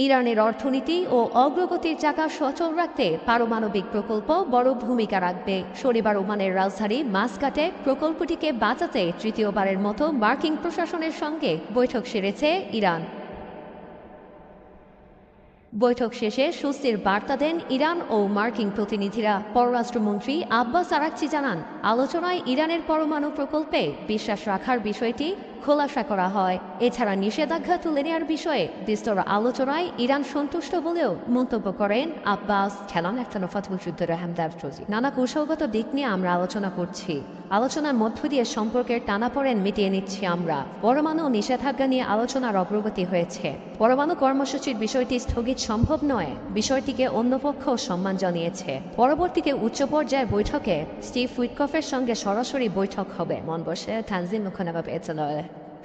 ইরানের অর্থনীতি ও অগ্রগতির চাকা সচল রাখতে পারমাণবিক প্রকল্প বড় ভূমিকা রাখবে। শনিবার ওমানের রাজধানী মাসকাটে প্রকল্পটিকে বাঁচাতে তৃতীয়বারের মতো মার্কিন প্রশাসনের সঙ্গে বৈঠক সেরেছে ইরান। বৈঠক শেষে স্বস্তির বার্তা দেন ইরান ও মার্কিন প্রতিনিধিরা। পররাষ্ট্রমন্ত্রী আব্বাস আরাকচি জানান, আলোচনায় ইরানের পরমাণু প্রকল্পে বিশ্বাস রাখার বিষয়টি খোলাসা করা হয়। এছাড়া নিষেধাজ্ঞা তুলে নেওয়ার বিষয়ে বিস্তর আলোচনায় ইরান সন্তুষ্ট বলেও মন্তব্য করেন আব্বাস। নানা কৌশলগত দিক নিয়ে আমরা আলোচনা করছি। আলোচনার মধ্য দিয়ে সম্পর্কের টানাপোড়েন মিটিয়ে নিচ্ছি আমরা। পরমাণু নিষেধাজ্ঞা নিয়ে আলোচনার অগ্রগতি হয়েছে। পরমাণু কর্মসূচির বিষয়টি স্থগিত সম্ভব নয়, বিষয়টিকে অন্য পক্ষ সম্মান জানিয়েছে। পরবর্তীতে উচ্চ পর্যায়ের বৈঠকে স্টিভ উইটকফের সঙ্গে সরাসরি বৈঠক হবে। মন বসে তানজিম মুখনাবাব এতলয়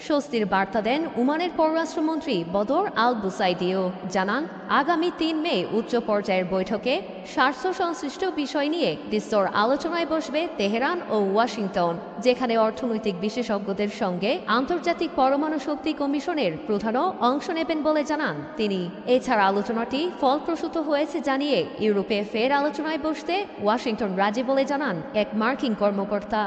স্বস্তির বার্তা দেন ওমানের পররাষ্ট্রমন্ত্রী বদর আল বুসাইদিও। জানান, আগামী ৩ মে উচ্চ পর্যায়ের বৈঠকে স্বার্থ সংশ্লিষ্ট বিষয় নিয়ে বিস্তর আলোচনায় বসবে তেহরান ও ওয়াশিংটন, যেখানে অর্থনৈতিক বিশেষজ্ঞদের সঙ্গে আন্তর্জাতিক পরমাণু শক্তি কমিশনের প্রধানও অংশ নেবেন বলে জানান তিনি। এছাড়া আলোচনাটি ফলপ্রসূ হয়েছে জানিয়ে ইউরোপে ফের আলোচনায় বসতে ওয়াশিংটন রাজি বলে জানান এক মার্কিন কর্মকর্তা।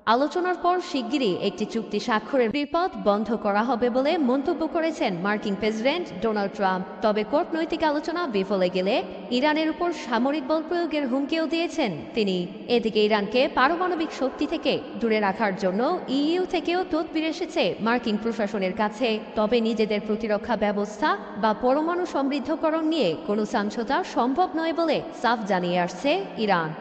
আলোচনার পর শিগগিরই একটি চুক্তি স্বাক্ষরের বিপদ বন্ধ করা হবে বলে মন্তব্য করেছেন মার্কিন প্রেসিডেন্ট ডোনাল্ড ট্রাম্প। তবে কূটনৈতিক আলোচনা বিফলে গেলে ইরানের উপর সামরিক বল প্রয়োগের হুমকিও দিয়েছেন তিনি। এদিকে ইরানকে পারমাণবিক শক্তি থেকে দূরে রাখার জন্য ইইউ থেকেও তদবির এসেছে মার্কিন প্রশাসনের কাছে। তবে নিজেদের প্রতিরক্ষা ব্যবস্থা বা পরমাণু সমৃদ্ধকরণ নিয়ে কোনো সমঝোতা সম্ভব নয় বলে সাফ জানিয়ে আসছে ইরান।